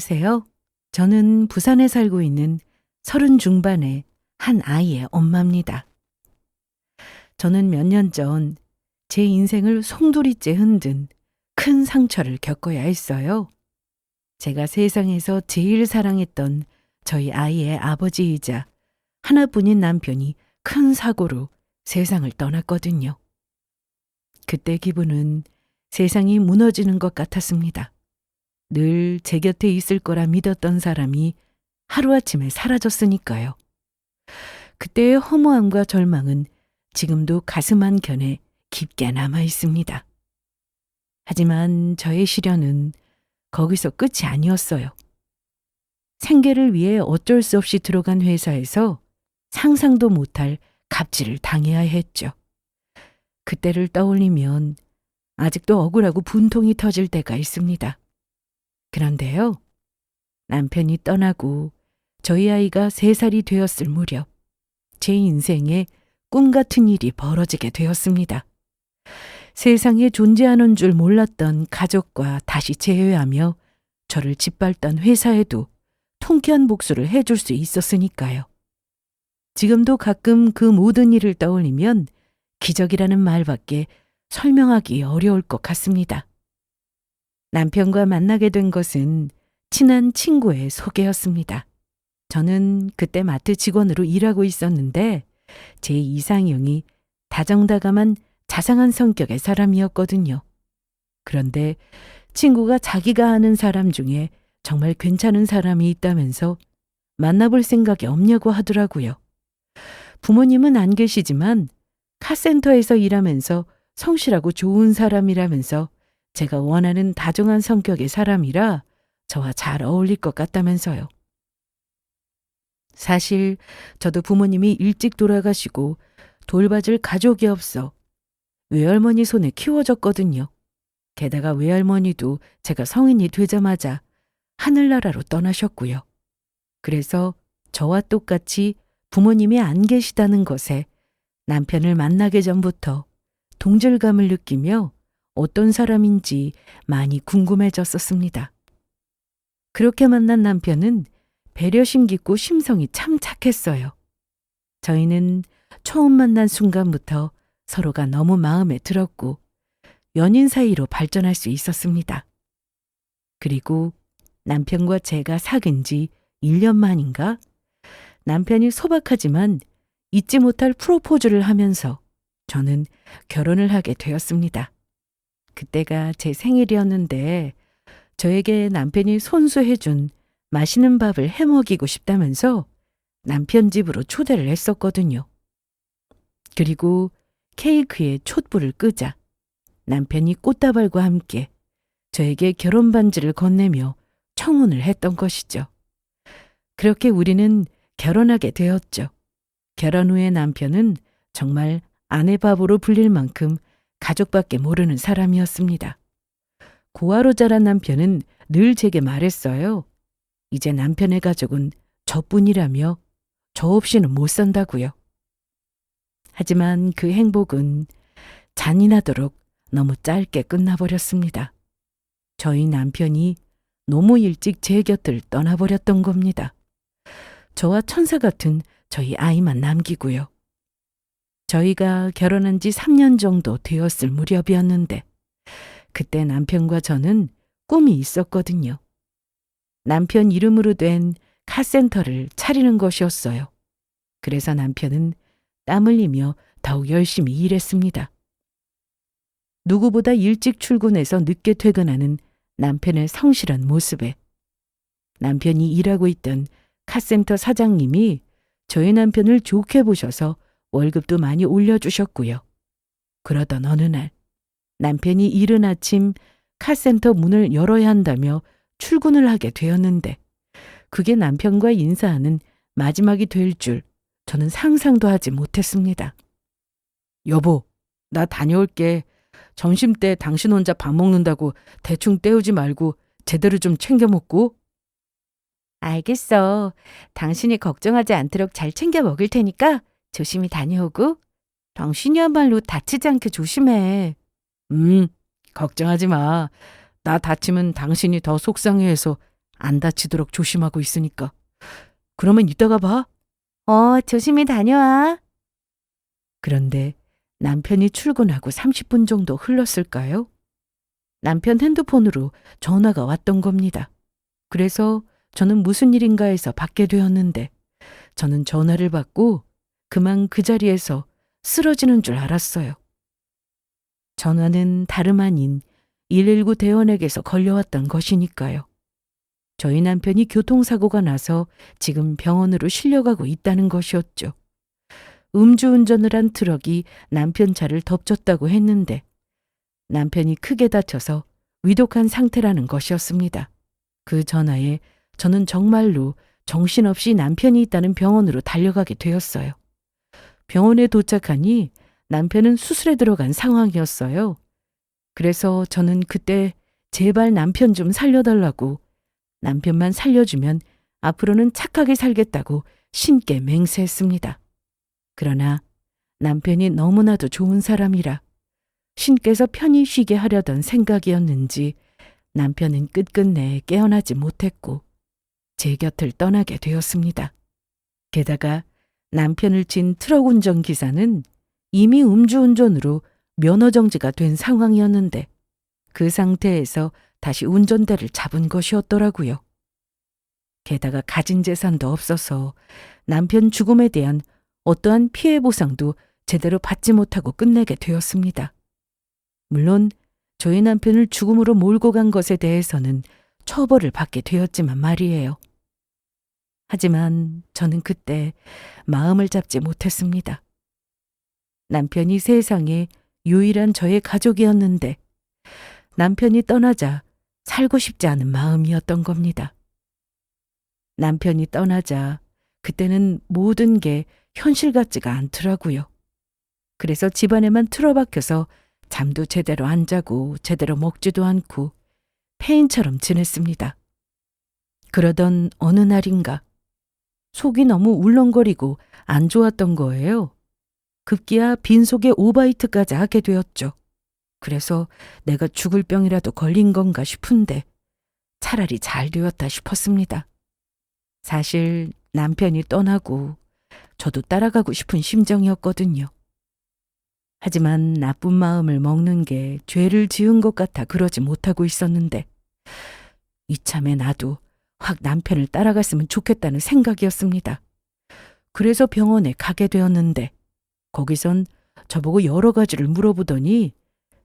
안녕하세요. 저는 부산에 살고 있는 30 중반의 한 아이의 엄마입니다. 저는 몇 년 전 제 인생을 송두리째 흔든 큰 상처를 겪어야 했어요. 제가 세상에서 제일 사랑했던 저희 아이의 아버지이자 하나뿐인 남편이 큰 사고로 세상을 떠났거든요. 그때 기분은 세상이 무너지는 것 같았습니다. 늘 제 곁에 있을 거라 믿었던 사람이 하루아침에 사라졌으니까요. 그때의 허무함과 절망은 지금도 가슴 한켠에 깊게 남아 있습니다. 하지만 저의 시련은 거기서 끝이 아니었어요. 생계를 위해 어쩔 수 없이 들어간 회사에서 상상도 못할 갑질을 당해야 했죠. 그때를 떠올리면 아직도 억울하고 분통이 터질 때가 있습니다. 그런데요, 남편이 떠나고 저희 아이가 3살이 되었을 무렵 제 인생에 꿈 같은 일이 벌어지게 되었습니다. 세상에 존재하는 줄 몰랐던 가족과 다시 재회하며 저를 짓밟던 회사에도 통쾌한 복수를 해줄 수 있었으니까요. 지금도 가끔 그 모든 일을 떠올리면 기적이라는 말밖에 설명하기 어려울 것 같습니다. 남편과 만나게 된 것은 친한 친구의 소개였습니다. 저는 그때 마트 직원으로 일하고 있었는데 제 이상형이 다정다감한 자상한 성격의 사람이었거든요. 그런데 친구가 자기가 아는 사람 중에 정말 괜찮은 사람이 있다면서 만나볼 생각이 없냐고 하더라고요. 부모님은 안 계시지만 카센터에서 일하면서 성실하고 좋은 사람이라면서 제가 원하는 다정한 성격의 사람이라 저와 잘 어울릴 것 같다면서요. 사실 저도 부모님이 일찍 돌아가시고 돌봐줄 가족이 없어 외할머니 손에 키워졌거든요. 게다가 외할머니도 제가 성인이 되자마자 하늘나라로 떠나셨고요. 그래서 저와 똑같이 부모님이 안 계시다는 것에 남편을 만나기 전부터 동질감을 느끼며 어떤 사람인지 많이 궁금해졌었습니다. 그렇게 만난 남편은 배려심 깊고 심성이 참 착했어요. 저희는 처음 만난 순간부터 서로가 너무 마음에 들었고 연인 사이로 발전할 수 있었습니다. 그리고 남편과 제가 사귄 지 1년 만인가 남편이 소박하지만 잊지 못할 프로포즈를 하면서 저는 결혼을 하게 되었습니다. 그때가 제 생일이었는데 저에게 남편이 손수해준 맛있는 밥을 해먹이고 싶다면서 남편 집으로 초대를 했었거든요. 그리고 케이크에 촛불을 끄자 남편이 꽃다발과 함께 저에게 결혼 반지를 건네며 청혼을 했던 것이죠. 그렇게 우리는 결혼하게 되었죠. 결혼 후에 남편은 정말 아내 밥으로 불릴 만큼 가족밖에 모르는 사람이었습니다. 고아로 자란 남편은 늘 제게 말했어요. 이제 남편의 가족은 저뿐이라며 저 없이는 못 산다고요. 하지만 그 행복은 잔인하도록 너무 짧게 끝나버렸습니다. 저희 남편이 너무 일찍 제 곁을 떠나버렸던 겁니다. 저와 천사 같은 저희 아이만 남기고요. 저희가 결혼한 지 3년 정도 되었을 무렵이었는데 그때 남편과 저는 꿈이 있었거든요. 남편 이름으로 된 카센터를 차리는 것이었어요. 그래서 남편은 땀 흘리며 더욱 열심히 일했습니다. 누구보다 일찍 출근해서 늦게 퇴근하는 남편의 성실한 모습에 남편이 일하고 있던 카센터 사장님이 저희 남편을 좋게 보셔서 월급도 많이 올려주셨고요. 그러던 어느 날 남편이 이른 아침 카센터 문을 열어야 한다며 출근을 하게 되었는데 그게 남편과 인사하는 마지막이 될 줄 저는 상상도 하지 못했습니다. 여보, 나 다녀올게. 점심때 당신 혼자 밥 먹는다고 대충 때우지 말고 제대로 좀 챙겨 먹고. 알겠어. 당신이 걱정하지 않도록 잘 챙겨 먹을 테니까 조심히 다녀오고. 당신이야말로 다치지 않게 조심해. 걱정하지 마. 나 다치면 당신이 더 속상해해서 안 다치도록 조심하고 있으니까. 그러면 이따가 봐. 조심히 다녀와. 그런데 남편이 출근하고 30분 정도 흘렀을까요? 남편 핸드폰으로 전화가 왔던 겁니다. 그래서 저는 무슨 일인가 해서 받게 되었는데 저는 전화를 받고 그만 그 자리에서 쓰러지는 줄 알았어요. 전화는 다름 아닌 119 대원에게서 걸려왔던 것이니까요. 저희 남편이 교통사고가 나서 지금 병원으로 실려가고 있다는 것이었죠. 음주운전을 한 트럭이 남편 차를 덮쳤다고 했는데 남편이 크게 다쳐서 위독한 상태라는 것이었습니다. 그 전화에 저는 정말로 정신없이 남편이 있다는 병원으로 달려가게 되었어요. 병원에 도착하니 남편은 수술에 들어간 상황이었어요. 그래서 저는 그때 제발 남편 좀 살려달라고, 남편만 살려주면 앞으로는 착하게 살겠다고 신께 맹세했습니다. 그러나 남편이 너무나도 좋은 사람이라 신께서 편히 쉬게 하려던 생각이었는지 남편은 끝끝내 깨어나지 못했고 제 곁을 떠나게 되었습니다. 게다가 남편을 친 트럭 운전기사는 이미 음주운전으로 면허정지가 된 상황이었는데 그 상태에서 다시 운전대를 잡은 것이었더라고요. 게다가 가진 재산도 없어서 남편 죽음에 대한 어떠한 피해 보상도 제대로 받지 못하고 끝내게 되었습니다. 물론 저희 남편을 죽음으로 몰고 간 것에 대해서는 처벌을 받게 되었지만 말이에요. 하지만 저는 그때 마음을 잡지 못했습니다. 남편이 세상에 유일한 저의 가족이었는데 남편이 떠나자 살고 싶지 않은 마음이었던 겁니다. 남편이 떠나자 그때는 모든 게 현실 같지가 않더라고요. 그래서 집안에만 틀어박혀서 잠도 제대로 안 자고 제대로 먹지도 않고 폐인처럼 지냈습니다. 그러던 어느 날인가 속이 너무 울렁거리고 안 좋았던 거예요. 급기야 빈속에 오바이트까지 하게 되었죠. 그래서 내가 죽을 병이라도 걸린 건가 싶은데 차라리 잘 되었다 싶었습니다. 사실 남편이 떠나고 저도 따라가고 싶은 심정이었거든요. 하지만 나쁜 마음을 먹는 게 죄를 지은 것 같아 그러지 못하고 있었는데 이참에 나도 확 남편을 따라갔으면 좋겠다는 생각이었습니다. 그래서 병원에 가게 되었는데 거기선 저보고 여러 가지를 물어보더니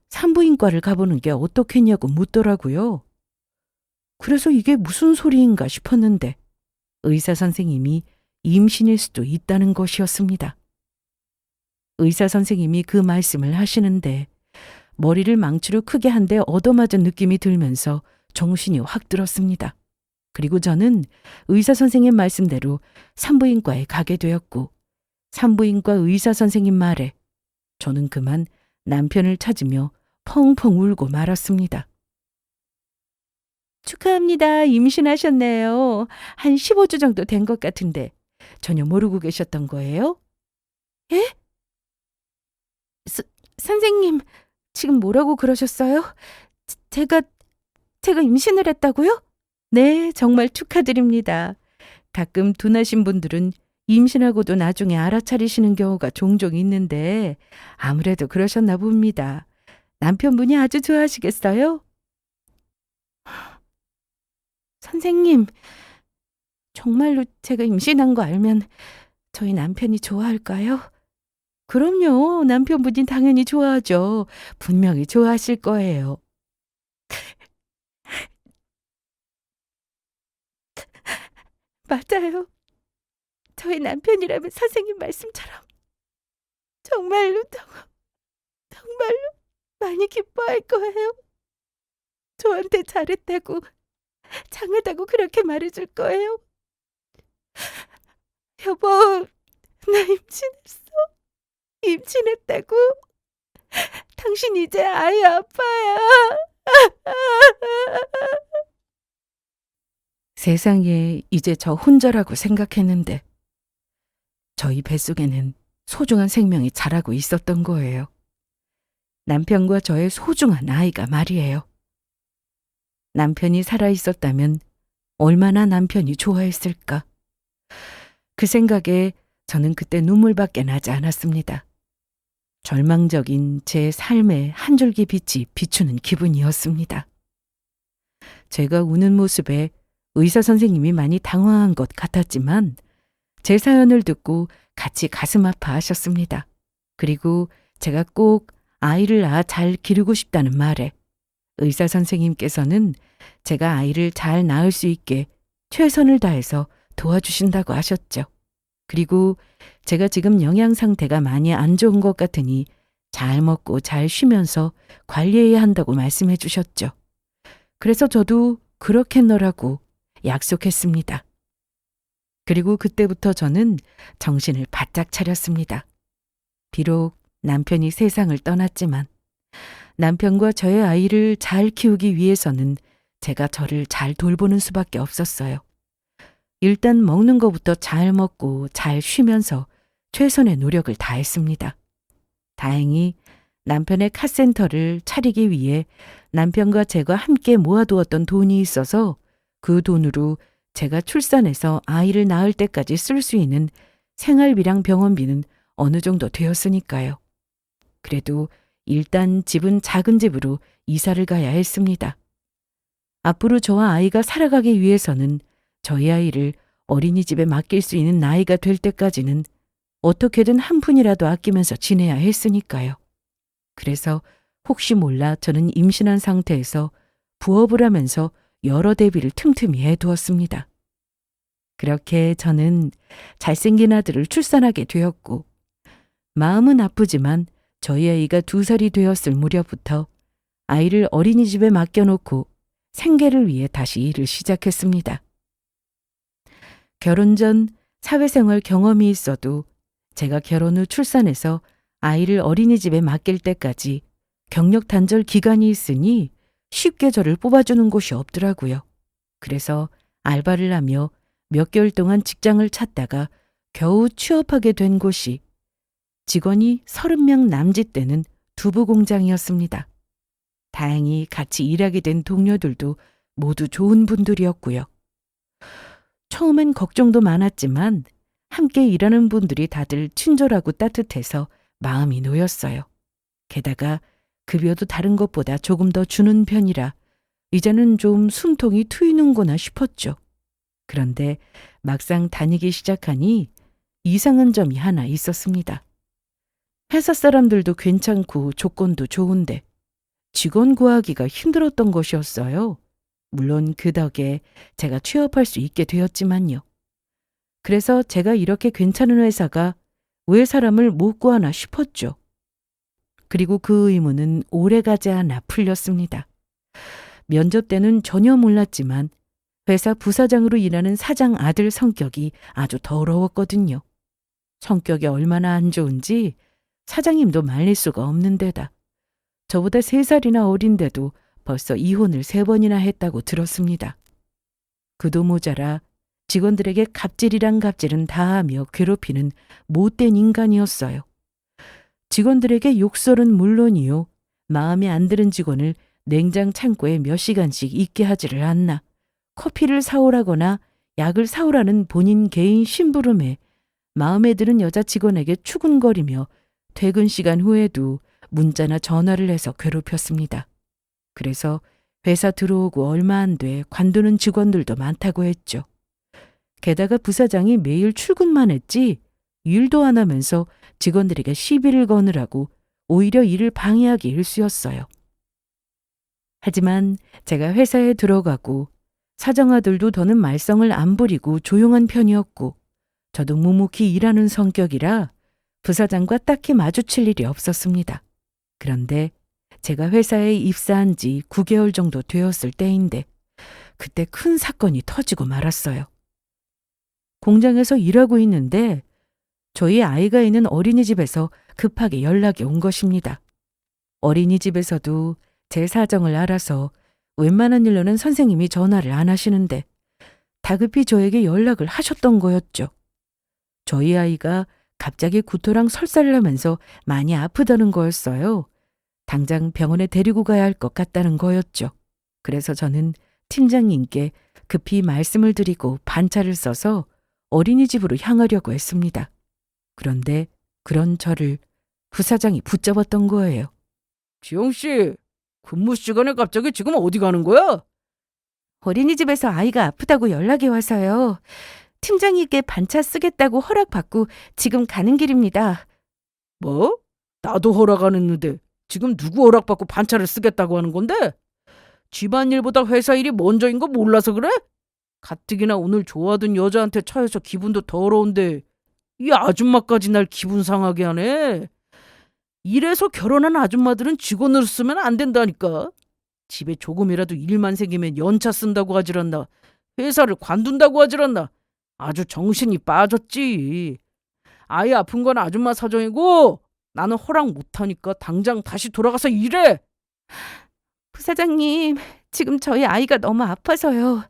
산부인과를 가보는 게 어떻겠냐고 묻더라고요. 그래서 이게 무슨 소리인가 싶었는데 의사 선생님이 임신일 수도 있다는 것이었습니다. 의사 선생님이 그 말씀을 하시는데 머리를 망치로 크게 한 대 얻어맞은 느낌이 들면서 정신이 확 들었습니다. 그리고 저는 의사 선생님 말씀대로 산부인과에 가게 되었고 산부인과 의사 선생님 말에 저는 그만 남편을 찾으며 펑펑 울고 말았습니다. 축하합니다. 임신하셨네요. 한 15주 정도 된 것 같은데 전혀 모르고 계셨던 거예요? 예? 선생님, 지금 뭐라고 그러셨어요? 제가 임신을 했다고요? 네, 정말 축하드립니다. 가끔 둔하신 분들은 임신하고도 나중에 알아차리시는 경우가 종종 있는데 아무래도 그러셨나 봅니다. 남편분이 아주 좋아하시겠어요? 선생님, 정말로 제가 임신한 거 알면 저희 남편이 좋아할까요? 그럼요. 남편분이 당연히 좋아하죠. 분명히 좋아하실 거예요. 맞아요. 저희 남편이라면 선생님 말씀처럼 정말로 정말로 많이 기뻐할 거예요. 저한테 잘했다고, 장하다고 그렇게 말해줄 거예요. 여보, 나 임신했어. 임신했다고. 당신 이제 아이 아빠야. 세상에 이제 저 혼자라고 생각했는데 저희 뱃속에는 소중한 생명이 자라고 있었던 거예요. 남편과 저의 소중한 아이가 말이에요. 남편이 살아있었다면 얼마나 남편이 좋아했을까. 그 생각에 저는 그때 눈물밖에 나지 않았습니다. 절망적인 제 삶의 한 줄기 빛이 비추는 기분이었습니다. 제가 우는 모습에 의사 선생님이 많이 당황한 것 같았지만 제 사연을 듣고 같이 가슴 아파하셨습니다. 그리고 제가 꼭 아이를 낳아 잘 기르고 싶다는 말에 의사 선생님께서는 제가 아이를 잘 낳을 수 있게 최선을 다해서 도와주신다고 하셨죠. 그리고 제가 지금 영양 상태가 많이 안 좋은 것 같으니 잘 먹고 잘 쉬면서 관리해야 한다고 말씀해 주셨죠. 그래서 저도 그렇겠노라고 약속했습니다. 그리고 그때부터 저는 정신을 바짝 차렸습니다. 비록 남편이 세상을 떠났지만 남편과 저의 아이를 잘 키우기 위해서는 제가 저를 잘 돌보는 수밖에 없었어요. 일단 먹는 것부터 잘 먹고 잘 쉬면서 최선의 노력을 다했습니다. 다행히 남편의 카센터를 차리기 위해 남편과 제가 함께 모아두었던 돈이 있어서 그 돈으로 제가 출산해서 아이를 낳을 때까지 쓸 수 있는 생활비랑 병원비는 어느 정도 되었으니까요. 그래도 일단 집은 작은 집으로 이사를 가야 했습니다. 앞으로 저와 아이가 살아가기 위해서는 저희 아이를 어린이집에 맡길 수 있는 나이가 될 때까지는 어떻게든 한 푼이라도 아끼면서 지내야 했으니까요. 그래서 혹시 몰라 저는 임신한 상태에서 부업을 하면서 여러 대비를 틈틈이 해두었습니다. 그렇게 저는 잘생긴 아들을 출산하게 되었고 마음은 아프지만 저희 아이가 2살이 되었을 무렵부터 아이를 어린이집에 맡겨놓고 생계를 위해 다시 일을 시작했습니다. 결혼 전 사회생활 경험이 있어도 제가 결혼 후 출산해서 아이를 어린이집에 맡길 때까지 경력 단절 기간이 있으니 쉽게 저를 뽑아주는 곳이 없더라고요. 그래서 알바를 하며 몇 개월 동안 직장을 찾다가 겨우 취업하게 된 곳이 직원이 30명 남짓 되는 두부 공장이었습니다. 다행히 같이 일하게 된 동료들도 모두 좋은 분들이었고요. 처음엔 걱정도 많았지만 함께 일하는 분들이 다들 친절하고 따뜻해서 마음이 놓였어요. 게다가 급여도 다른 것보다 조금 더 주는 편이라 이제는 좀 숨통이 트이는구나 싶었죠. 그런데 막상 다니기 시작하니 이상한 점이 하나 있었습니다. 회사 사람들도 괜찮고 조건도 좋은데 직원 구하기가 힘들었던 것이었어요. 물론 그 덕에 제가 취업할 수 있게 되었지만요. 그래서 제가 이렇게 괜찮은 회사가 왜 사람을 못 구하나 싶었죠. 그리고 그 의문은 오래가지 않아 풀렸습니다. 면접 때는 전혀 몰랐지만 회사 부사장으로 일하는 사장 아들 성격이 아주 더러웠거든요. 성격이 얼마나 안 좋은지 사장님도 말릴 수가 없는 데다 저보다 3살이나 어린데도 벌써 이혼을 3번이나 했다고 들었습니다. 그도 모자라 직원들에게 갑질이란 갑질은 다하며 괴롭히는 못된 인간이었어요. 직원들에게 욕설은 물론이요. 마음에 안 드는 직원을 냉장 창고에 몇 시간씩 있게 하지를 않나. 커피를 사오라거나 약을 사오라는 본인 개인 심부름에 마음에 드는 여자 직원에게 추근거리며 퇴근 시간 후에도 문자나 전화를 해서 괴롭혔습니다. 그래서 회사 들어오고 얼마 안 돼 관두는 직원들도 많다고 했죠. 게다가 부사장이 매일 출근만 했지 일도 안 하면서 직원들에게 시비를 거느라고 오히려 일을 방해하기 일쑤였어요. 하지만 제가 회사에 들어가고 사정아들도 더는 말썽을 안 부리고 조용한 편이었고 저도 묵묵히 일하는 성격이라 부사장과 딱히 마주칠 일이 없었습니다. 그런데 제가 회사에 입사한 지 9개월 정도 되었을 때인데 그때 큰 사건이 터지고 말았어요. 공장에서 일하고 있는데 저희 아이가 있는 어린이집에서 급하게 연락이 온 것입니다. 어린이집에서도 제 사정을 알아서 웬만한 일로는 선생님이 전화를 안 하시는데 다급히 저에게 연락을 하셨던 거였죠. 저희 아이가 갑자기 구토랑 설사를 하면서 많이 아프다는 거였어요. 당장 병원에 데리고 가야 할 것 같다는 거였죠. 그래서 저는 팀장님께 급히 말씀을 드리고 반차를 써서 어린이집으로 향하려고 했습니다. 그런데 그런 저를 부사장이 붙잡았던 거예요. 지영 씨, 근무 시간에 갑자기 지금 어디 가는 거야? 어린이집에서 아이가 아프다고 연락이 와서요. 팀장님께 반차 쓰겠다고 허락받고 지금 가는 길입니다. 뭐? 나도 허락 안 했는데 지금 누구 허락받고 반차를 쓰겠다고 하는 건데? 집안일보다 회사 일이 먼저인 거 몰라서 그래? 가뜩이나 오늘 좋아하던 여자한테 차여서 기분도 더러운데 이 아줌마까지 날 기분 상하게 하네. 이래서 결혼한 아줌마들은 직원으로 쓰면 안 된다니까. 집에 조금이라도 일만 생기면 연차 쓴다고 하질 않나. 회사를 관둔다고 하질 않나. 아주 정신이 빠졌지. 아이 아픈 건 아줌마 사정이고 나는 허락 못하니까 당장 다시 돌아가서 일해. 부사장님, 지금 저희 아이가 너무 아파서요.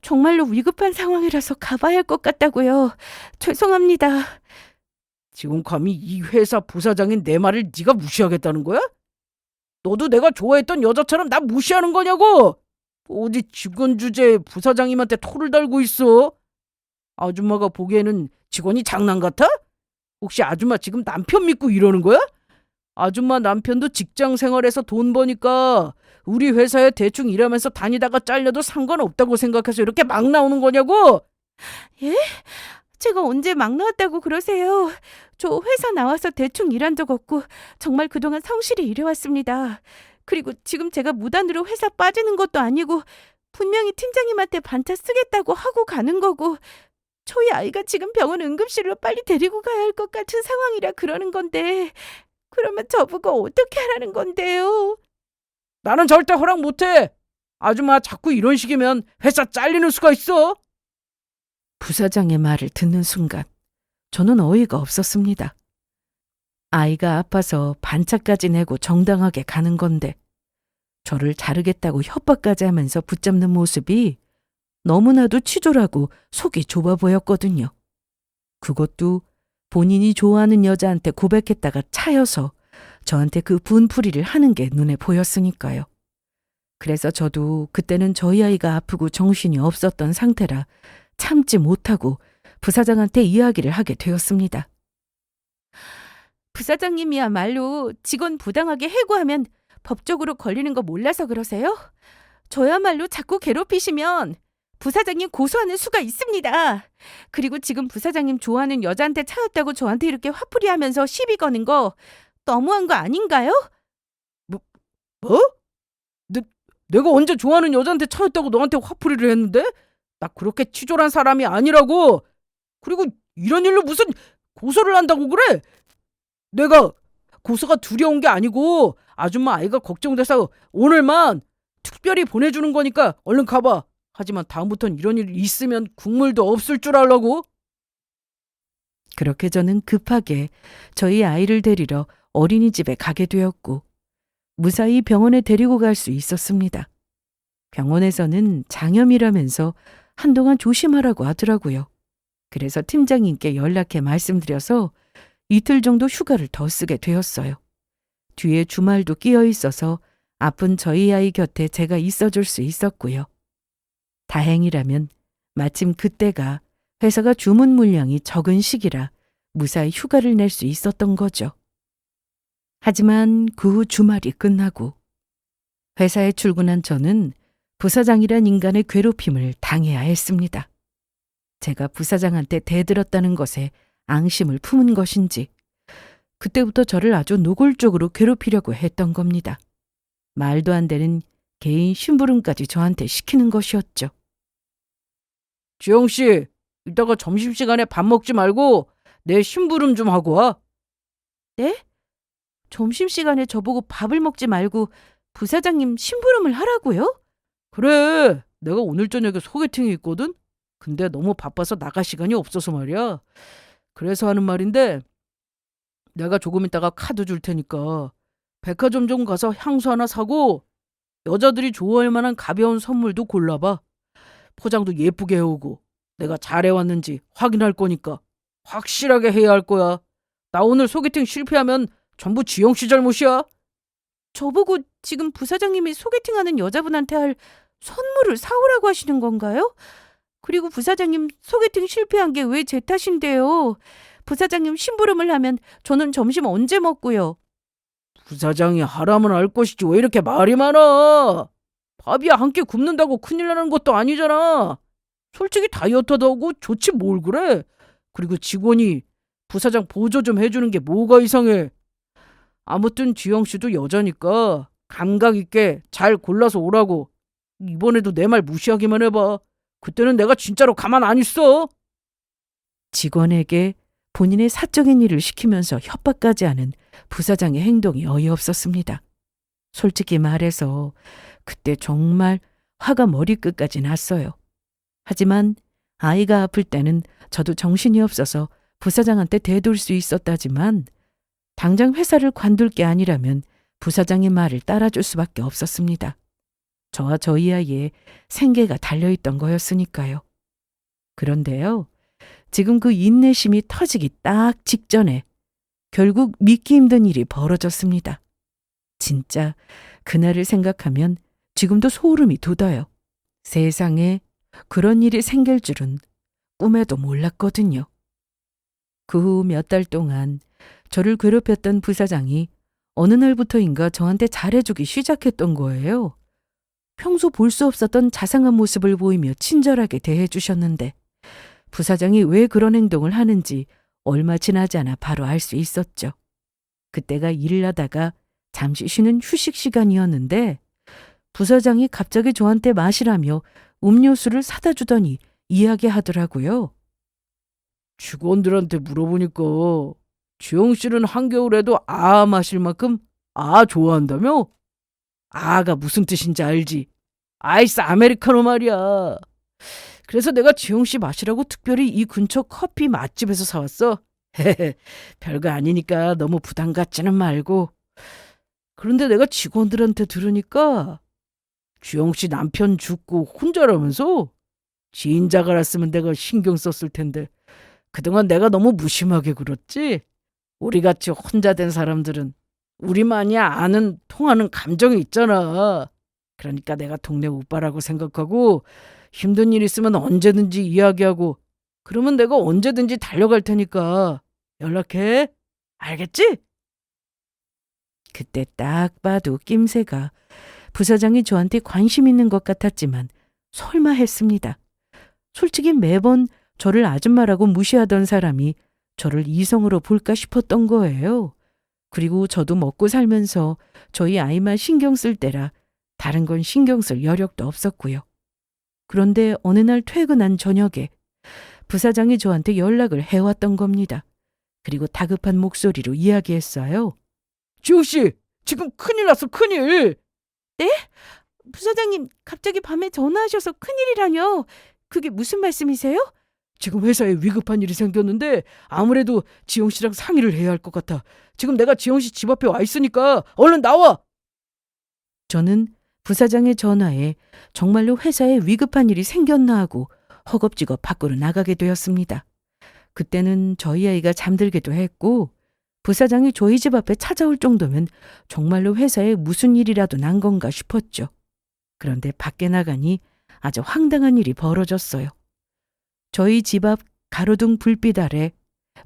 정말로 위급한 상황이라서 가봐야 할 것 같다고요. 죄송합니다. 지금 감히 이 회사 부사장인 내 말을 네가 무시하겠다는 거야? 너도 내가 좋아했던 여자처럼 나 무시하는 거냐고? 어디 직원 주제에 부사장님한테 토를 달고 있어? 아줌마가 보기에는 직원이 장난 같아? 혹시 아줌마 지금 남편 믿고 이러는 거야? 아줌마 남편도 직장 생활에서 돈 버니까 우리 회사에 대충 일하면서 다니다가 잘려도 상관없다고 생각해서 이렇게 막 나오는 거냐고? 예? 제가 언제 막 나왔다고 그러세요? 저 회사 나와서 대충 일한 적 없고 정말 그동안 성실히 일해왔습니다. 그리고 지금 제가 무단으로 회사 빠지는 것도 아니고 분명히 팀장님한테 반차 쓰겠다고 하고 가는 거고 저희 아이가 지금 병원 응급실로 빨리 데리고 가야 할 것 같은 상황이라 그러는 건데 그러면 저보고 어떻게 하라는 건데요? 나는 절대 허락 못해. 아줌마 자꾸 이런 식이면 회사 잘리는 수가 있어. 부사장의 말을 듣는 순간 저는 어이가 없었습니다. 아이가 아파서 반차까지 내고 정당하게 가는 건데 저를 자르겠다고 협박까지 하면서 붙잡는 모습이 너무나도 치졸하고 속이 좁아 보였거든요. 그것도 본인이 좋아하는 여자한테 고백했다가 차여서 저한테 그 분풀이를 하는 게 눈에 보였으니까요. 그래서 저도 그때는 저희 아이가 아프고 정신이 없었던 상태라 참지 못하고 부사장한테 이야기를 하게 되었습니다. 부사장님이야말로 직원 부당하게 해고하면 법적으로 걸리는 거 몰라서 그러세요? 저야말로 자꾸 괴롭히시면 부사장님 고소하는 수가 있습니다. 그리고 지금 부사장님 좋아하는 여자한테 차였다고 저한테 이렇게 화풀이 하면서 시비 거는 거 너무한 거 아닌가요? 뭐? 내가 언제 좋아하는 여자한테 차였다고 너한테 화풀이를 했는데? 나 그렇게 치졸한 사람이 아니라고. 그리고 이런 일로 무슨 고소를 한다고 그래? 내가 고소가 두려운 게 아니고 아줌마 아이가 걱정돼서 오늘만 특별히 보내주는 거니까 얼른 가봐. 하지만 다음부턴 이런 일 있으면 국물도 없을 줄 알라고. 그렇게 저는 급하게 저희 아이를 데리러 어린이집에 가게 되었고 무사히 병원에 데리고 갈 수 있었습니다. 병원에서는 장염이라면서 한동안 조심하라고 하더라고요. 그래서 팀장님께 연락해 말씀드려서 이틀 정도 휴가를 더 쓰게 되었어요. 뒤에 주말도 끼어 있어서 아픈 저희 아이 곁에 제가 있어줄 수 있었고요. 다행이라면 마침 그때가 회사가 주문 물량이 적은 시기라 무사히 휴가를 낼 수 있었던 거죠. 하지만 그 후 주말이 끝나고 회사에 출근한 저는 부사장이란 인간의 괴롭힘을 당해야 했습니다. 제가 부사장한테 대들었다는 것에 앙심을 품은 것인지 그때부터 저를 아주 노골적으로 괴롭히려고 했던 겁니다. 말도 안 되는 개인 심부름까지 저한테 시키는 것이었죠. 지영씨, 이따가 점심시간에 밥 먹지 말고 내 심부름 좀 하고 와. 네? 점심시간에 저보고 밥을 먹지 말고 부사장님 심부름을 하라고요? 그래, 내가 오늘 저녁에 소개팅이 있거든? 근데 너무 바빠서 나갈 시간이 없어서 말이야. 그래서 하는 말인데 내가 조금 있다가 카드 줄 테니까 백화점 좀 가서 향수 하나 사고 여자들이 좋아할 만한 가벼운 선물도 골라봐. 포장도 예쁘게 해오고 내가 잘해왔는지 확인할 거니까 확실하게 해야 할 거야. 나 오늘 소개팅 실패하면 전부 지영 씨 잘못이야. 저보고 지금 부사장님이 소개팅하는 여자분한테 할 선물을 사오라고 하시는 건가요? 그리고 부사장님 소개팅 실패한 게 왜 제 탓인데요? 부사장님 심부름을 하면 저는 점심 언제 먹고요? 부사장이 하라면 할 것이지 왜 이렇게 말이 많아? 밥이야 한 끼 굶는다고 큰일 나는 것도 아니잖아. 솔직히 다이어트도 하고 좋지 뭘 그래. 그리고 직원이 부사장 보조 좀 해주는 게 뭐가 이상해. 아무튼 지영 씨도 여자니까 감각 있게 잘 골라서 오라고. 이번에도 내 말 무시하기만 해봐. 그때는 내가 진짜로 가만 안 있어. 직원에게 본인의 사적인 일을 시키면서 협박까지 하는 부사장의 행동이 어이없었습니다. 솔직히 말해서 그때 정말 화가 머리끝까지 났어요. 하지만 아이가 아플 때는 저도 정신이 없어서 부사장한테 대들 수 있었다지만 당장 회사를 관둘 게 아니라면 부사장의 말을 따라줄 수밖에 없었습니다. 저와 저희 아이의 생계가 달려있던 거였으니까요. 그런데요, 지금 그 인내심이 터지기 딱 직전에 결국 믿기 힘든 일이 벌어졌습니다. 진짜 그날을 생각하면 지금도 소름이 돋아요. 세상에 그런 일이 생길 줄은 꿈에도 몰랐거든요. 그 후 몇 달 동안 저를 괴롭혔던 부사장이 어느 날부터인가 저한테 잘해주기 시작했던 거예요. 평소 볼 수 없었던 자상한 모습을 보이며 친절하게 대해주셨는데 부사장이 왜 그런 행동을 하는지 얼마 지나지 않아 바로 알 수 있었죠. 그때가 일을 하다가 잠시 쉬는 휴식 시간이었는데 부사장이 갑자기 저한테 마시라며 음료수를 사다 주더니 이야기하더라고요. 직원들한테 물어보니까 지영 씨는 한겨울에도 아 마실 만큼 아 좋아한다며? 아가 무슨 뜻인지 알지? 아이스 아메리카노 말이야. 그래서 내가 지영 씨 마시라고 특별히 이 근처 커피 맛집에서 사왔어. 별거 아니니까 너무 부담 갖지는 말고. 그런데 내가 직원들한테 들으니까 지영 씨 남편 죽고 혼자라면서? 지인자가 알았으면 내가 신경 썼을 텐데 그동안 내가 너무 무심하게 굴었지? 우리같이 혼자 된 사람들은 우리만이 아는 통하는 감정이 있잖아. 그러니까 내가 동네 오빠라고 생각하고 힘든 일 있으면 언제든지 이야기하고 그러면 내가 언제든지 달려갈 테니까 연락해. 알겠지? 그때 딱 봐도 낌새가 부사장이 저한테 관심 있는 것 같았지만 설마 했습니다. 솔직히 매번 저를 아줌마라고 무시하던 사람이 저를 이성으로 볼까 싶었던 거예요. 그리고 저도 먹고 살면서 저희 아이만 신경 쓸 때라 다른 건 신경 쓸 여력도 없었고요. 그런데 어느 날 퇴근한 저녁에 부사장이 저한테 연락을 해왔던 겁니다. 그리고 다급한 목소리로 이야기했어요. 지영 씨, 지금 큰일 났어, 큰일. 부사장님, 갑자기 밤에 전화하셔서 큰일이라뇨. 그게 무슨 말씀이세요? 지금 회사에 위급한 일이 생겼는데 아무래도 지영 씨랑 상의를 해야 할 것 같아. 지금 내가 지영 씨 집 앞에 와 있으니까 얼른 나와. 저는 부사장의 전화에 정말로 회사에 위급한 일이 생겼나 하고 허겁지겁 밖으로 나가게 되었습니다. 그때는 저희 아이가 잠들기도 했고 부사장이 저희 집 앞에 찾아올 정도면 정말로 회사에 무슨 일이라도 난 건가 싶었죠. 그런데 밖에 나가니 아주 황당한 일이 벌어졌어요. 저희 집 앞 가로등 불빛 아래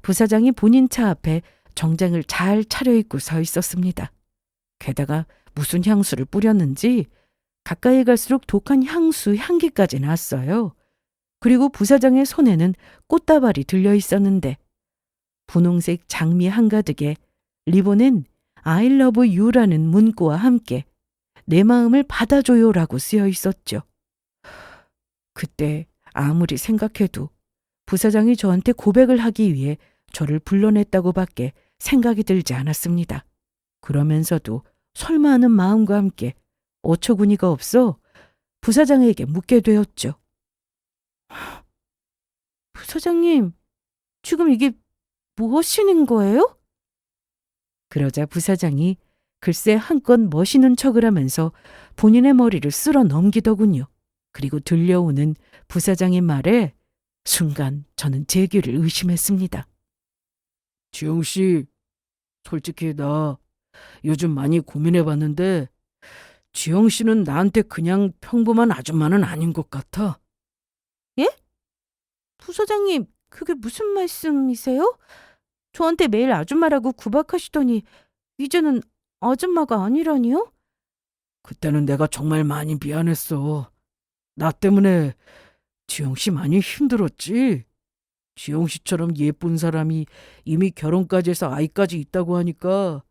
부사장이 본인 차 앞에 정장을 잘 차려입고 서 있었습니다. 게다가 무슨 향수를 뿌렸는지 가까이 갈수록 독한 향수 향기까지 났어요. 그리고 부사장의 손에는 꽃다발이 들려 있었는데 분홍색 장미 한가득에 리본엔 I love you라는 문구와 함께 내 마음을 받아줘요라고 쓰여 있었죠. 그때 아무리 생각해도 부사장이 저한테 고백을 하기 위해 저를 불러냈다고 밖에 생각이 들지 않았습니다. 그러면서도 설마 하는 마음과 함께 어처구니가 없어 부사장에게 묻게 되었죠. 부사장님, 지금 이게 무엇이는 거예요? 그러자 부사장이 글쎄 한껏 멋있는 척을 하면서 본인의 머리를 쓸어 넘기더군요. 그리고 들려오는 부사장의 말에 순간 저는 제 귀를 의심했습니다. 지영 씨, 솔직히 나 요즘 많이 고민해봤는데 지영 씨는 나한테 그냥 평범한 아줌마는 아닌 것 같아. 부사장님, 그게 무슨 말씀이세요? 저한테 매일 아줌마라고 구박하시더니 이제는 아줌마가 아니라니요? 그때는 내가 정말 많이 미안했어. 나 때문에 지영 씨 많이 힘들었지. 지영 씨처럼 예쁜 사람이 이미 결혼까지 해서 아이까지 있다고 하니까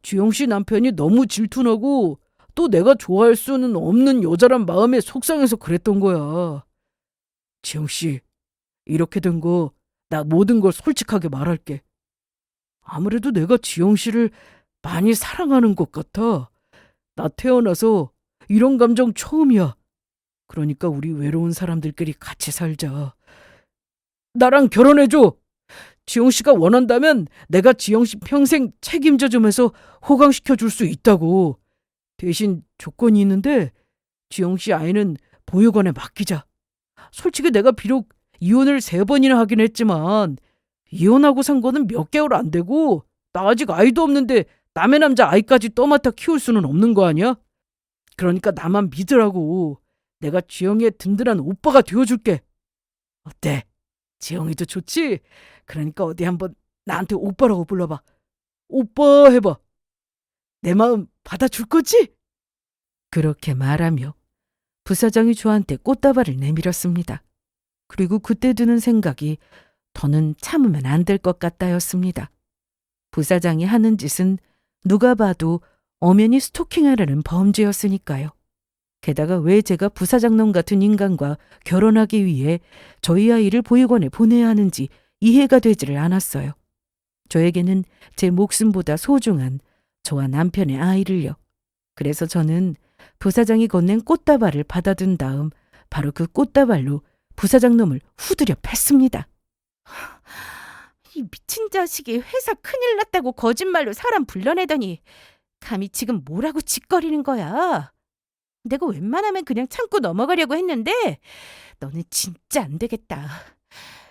지영 씨 남편이 너무 질투나고 또 내가 좋아할 수는 없는 여자란 마음에 속상해서 그랬던 거야. 지영 씨, 이렇게 된 거 나 모든 걸 솔직하게 말할게. 아무래도 내가 지영 씨를 많이 사랑하는 것 같아. 나 태어나서 이런 감정 처음이야. 그러니까 우리 외로운 사람들끼리 같이 살자. 나랑 결혼해줘. 지영 씨가 원한다면 내가 지영 씨 평생 책임져 주면서 호강시켜 줄 수 있다고. 대신 조건이 있는데 지영 씨 아이는 보육원에 맡기자. 솔직히 내가 비록 이혼을 3번이나 하긴 했지만 이혼하고 산 거는 몇 개월 안 되고 나 아직 아이도 없는데 남의 남자 아이까지 떠맡아 키울 수는 없는 거 아니야? 그러니까 나만 믿으라고. 내가 지영이의 든든한 오빠가 되어줄게. 어때? 지영이도 좋지? 그러니까 어디 한번 나한테 오빠라고 불러봐. 오빠 해봐. 내 마음 받아줄 거지? 그렇게 말하며 부사장이 저한테 꽃다발을 내밀었습니다. 그리고 그때 드는 생각이 더는 참으면 안 될 것 같다였습니다. 부사장이 하는 짓은 누가 봐도 엄연히 스토킹하려는 범죄였으니까요. 게다가 왜 제가 부사장놈 같은 인간과 결혼하기 위해 저희 아이를 보육원에 보내야 하는지 이해가 되지를 않았어요. 저에게는 제 목숨보다 소중한 저와 남편의 아이를요. 그래서 저는 부사장이 건넨 꽃다발을 받아든 다음 바로 그 꽃다발로 부사장놈을 후드려 팼습니다. 이 미친 자식이 회사 큰일 났다고 거짓말로 사람 불러내더니 감히 지금 뭐라고 짓거리는 거야. 내가 웬만하면 그냥 참고 넘어가려고 했는데 너는 진짜 안 되겠다.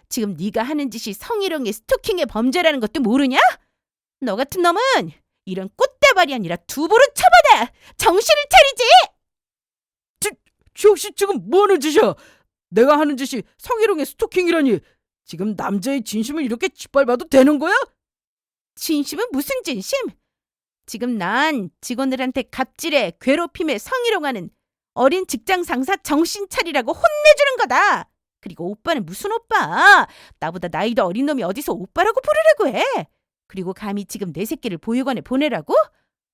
지금 네가 하는 짓이 성희롱의 스토킹의 범죄라는 것도 모르냐? 너 같은 놈은 이런 꽃다발이 아니라 두부로 쳐받아 정신을 차리지! 지영 씨 지금 뭐 하는 짓이야? 내가 하는 짓이 성희롱의 스토킹이라니. 지금 남자의 진심을 이렇게 짓밟아도 되는 거야? 진심은 무슨 진심? 지금 난 직원들한테 갑질에 괴롭힘에 성희롱하는 어린 직장 상사 정신 차리라고 혼내주는 거다. 그리고 오빠는 무슨 오빠? 나보다 나이도 어린 놈이 어디서 오빠라고 부르라고 해? 그리고 감히 지금 내 새끼를 보육원에 보내라고?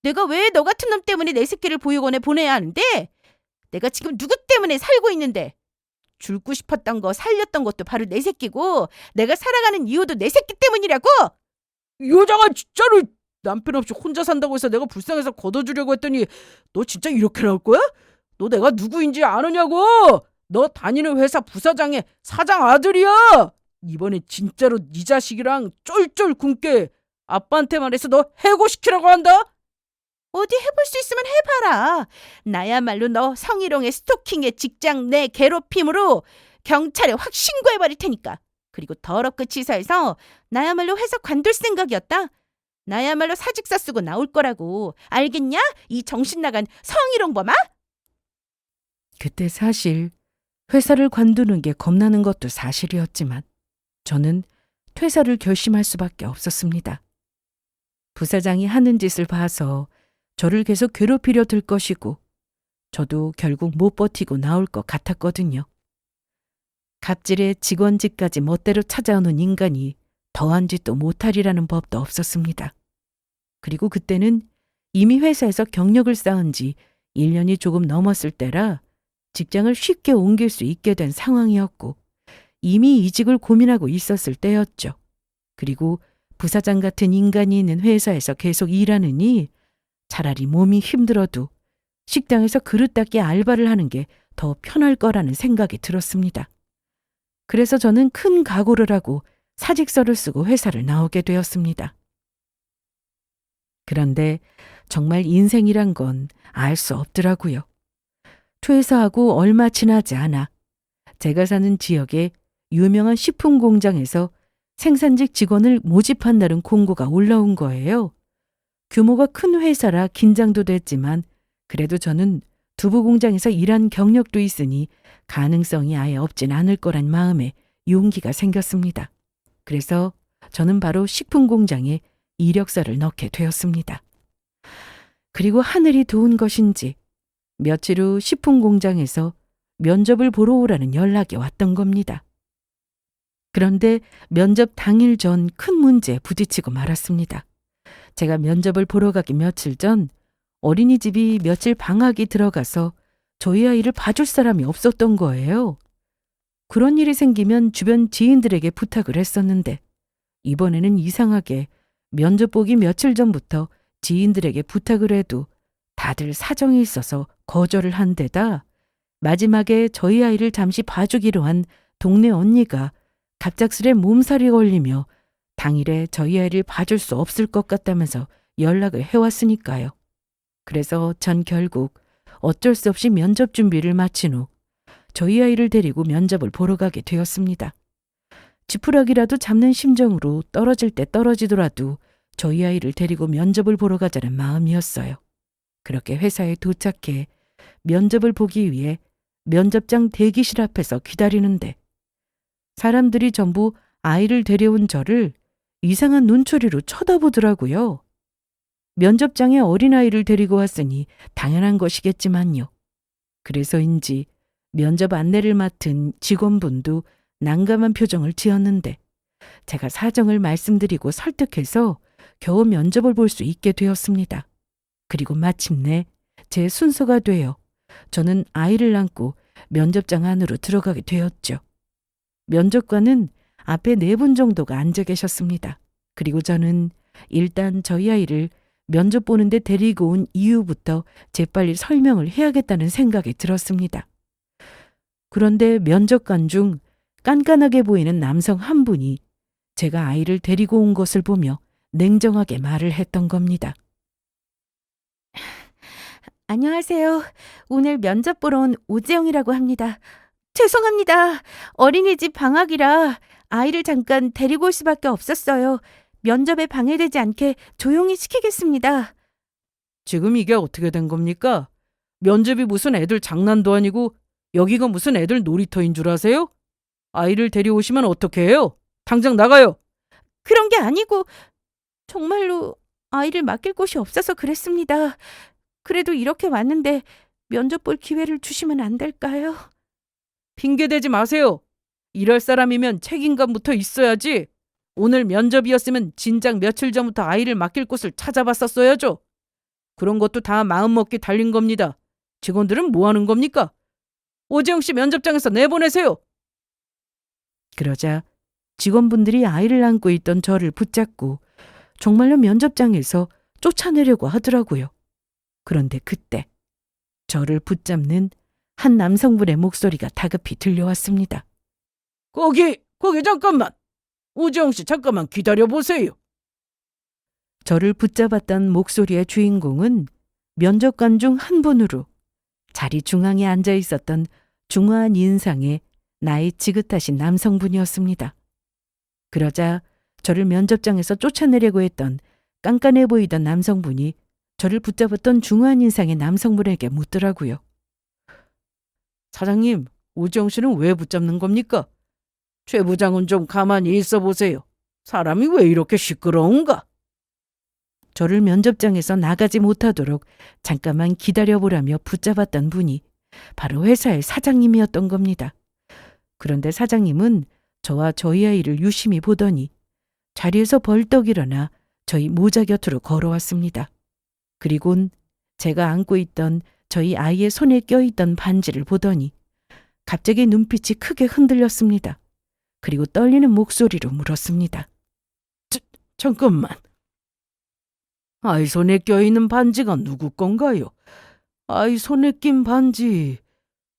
내가 왜 너 같은 놈 때문에 내 새끼를 보육원에 보내야 하는데? 내가 지금 누구 때문에 살고 있는데? 죽고 싶었던 거 살렸던 것도 바로 내 새끼고 내가 살아가는 이유도 내 새끼 때문이라고! 여자가 진짜로 남편 없이 혼자 산다고 해서 내가 불쌍해서 걷어주려고 했더니 너 진짜 이렇게 나올 거야? 너 내가 누구인지 아느냐고! 너 다니는 회사 부사장의 사장 아들이야! 이번에 진짜로 네 자식이랑 쫄쫄 굶게 아빠한테 말해서 너 해고시키라고 한다? 어디 해볼 수 있으면 해봐라. 나야말로 너 성희롱의 스토킹의 직장 내 괴롭힘으로 경찰에 확 신고해버릴 테니까. 그리고 더럽고 치사해서 나야말로 회사 관둘 생각이었다. 나야말로 사직서 쓰고 나올 거라고. 알겠냐? 이 정신 나간 성희롱범아? 그때 사실 회사를 관두는 게 겁나는 것도 사실이었지만 저는 퇴사를 결심할 수밖에 없었습니다. 부사장이 하는 짓을 봐서 저를 계속 괴롭히려 들 것이고 저도 결국 못 버티고 나올 것 같았거든요. 갑질에 직원직까지 멋대로 찾아오는 인간이 더한 짓도 못하리라는 법도 없었습니다. 그리고 그때는 이미 회사에서 경력을 쌓은 지 1년이 조금 넘었을 때라 직장을 쉽게 옮길 수 있게 된 상황이었고 이미 이직을 고민하고 있었을 때였죠. 그리고 부사장 같은 인간이 있는 회사에서 계속 일하느니 차라리 몸이 힘들어도 식당에서 그릇 닦기 알바를 하는 게 더 편할 거라는 생각이 들었습니다. 그래서 저는 큰 각오를 하고 사직서를 쓰고 회사를 나오게 되었습니다. 그런데 정말 인생이란 건 알 수 없더라고요. 퇴사하고 얼마 지나지 않아 제가 사는 지역에 유명한 식품 공장에서 생산직 직원을 모집한다는 공고가 올라온 거예요. 규모가 큰 회사라 긴장도 됐지만 그래도 저는 두부 공장에서 일한 경력도 있으니 가능성이 아예 없진 않을 거란 마음에 용기가 생겼습니다. 그래서 저는 바로 식품 공장에 이력서를 넣게 되었습니다. 그리고 하늘이 도운 것인지 며칠 후 식품 공장에서 면접을 보러 오라는 연락이 왔던 겁니다. 그런데 면접 당일 전 큰 문제에 부딪히고 말았습니다. 제가 면접을 보러 가기 며칠 전 어린이집이 며칠 방학이 들어가서 저희 아이를 봐줄 사람이 없었던 거예요. 그런 일이 생기면 주변 지인들에게 부탁을 했었는데 이번에는 이상하게 면접 보기 며칠 전부터 지인들에게 부탁을 해도 다들 사정이 있어서 거절을 한 데다 마지막에 저희 아이를 잠시 봐주기로 한 동네 언니가 갑작스레 몸살이 걸리며 당일에 저희 아이를 봐줄 수 없을 것 같다면서 연락을 해왔으니까요. 그래서 전 결국 어쩔 수 없이 면접 준비를 마친 후 저희 아이를 데리고 면접을 보러 가게 되었습니다. 지푸라기라도 잡는 심정으로 떨어질 때 떨어지더라도 저희 아이를 데리고 면접을 보러 가자는 마음이었어요. 그렇게 회사에 도착해 면접을 보기 위해 면접장 대기실 앞에서 기다리는데 사람들이 전부 아이를 데려온 저를 이상한 눈초리로 쳐다보더라고요. 면접장에 어린아이를 데리고 왔으니 당연한 것이겠지만요. 그래서인지 면접 안내를 맡은 직원분도 난감한 표정을 지었는데 제가 사정을 말씀드리고 설득해서 겨우 면접을 볼 수 있게 되었습니다. 그리고 마침내 제 순서가 되어 저는 아이를 안고 면접장 안으로 들어가게 되었죠. 면접관은 앞에 4분 정도가 앉아 계셨습니다. 그리고 저는 일단 저희 아이를 면접 보는데 데리고 온 이유부터 재빨리 설명을 해야겠다는 생각이 들었습니다. 그런데 면접관 중 깐깐하게 보이는 남성 한 분이 제가 아이를 데리고 온 것을 보며 냉정하게 말을 했던 겁니다. 안녕하세요. 오늘 면접 보러 온 오재영이라고 합니다. 죄송합니다. 어린이집 방학이라 아이를 잠깐 데리고 올 수밖에 없었어요. 면접에 방해되지 않게 조용히 시키겠습니다. 지금 이게 어떻게 된 겁니까? 면접이 무슨 애들 장난도 아니고 여기가 무슨 애들 놀이터인 줄 아세요? 아이를 데려오시면 어떻게 해요? 당장 나가요. 그런 게 아니고 정말로 아이를 맡길 곳이 없어서 그랬습니다. 그래도 이렇게 왔는데 면접 볼 기회를 주시면 안 될까요? 핑계대지 마세요. 일할 사람이면 책임감부터 있어야지. 오늘 면접이었으면 진작 며칠 전부터 아이를 맡길 곳을 찾아봤었어야죠. 그런 것도 다 마음먹기 달린 겁니다. 직원들은 뭐 하는 겁니까? 오재영 씨 면접장에서 내보내세요. 그러자 직원분들이 아이를 안고 있던 저를 붙잡고 정말로 면접장에서 쫓아내려고 하더라고요. 그런데 그때 저를 붙잡는 한 남성분의 목소리가 다급히 들려왔습니다. 거기 잠깐만. 오재영 씨 잠깐만 기다려보세요. 저를 붙잡았던 목소리의 주인공은 면접관 중 한 분으로 자리 중앙에 앉아 있었던 중후한 인상의 나이 지긋하신 남성분이었습니다. 그러자 저를 면접장에서 쫓아내려고 했던 깐깐해 보이던 남성분이 저를 붙잡았던 중후한 인상의 남성분에게 묻더라고요. 사장님, 오재영 씨는 왜 붙잡는 겁니까? 최 부장은 좀 가만히 있어 보세요. 사람이 왜 이렇게 시끄러운가? 저를 면접장에서 나가지 못하도록 잠깐만 기다려보라며 붙잡았던 분이 바로 회사의 사장님이었던 겁니다. 그런데 사장님은 저와 저희 아이를 유심히 보더니 자리에서 벌떡 일어나 저희 모자 곁으로 걸어왔습니다. 그리곤 제가 안고 있던 저희 아이의 손에 껴있던 반지를 보더니 갑자기 눈빛이 크게 흔들렸습니다. 그리고 떨리는 목소리로 물었습니다. 잠깐만. 아이 손에 껴있는 반지가 누구 건가요? 아이 손에 낀 반지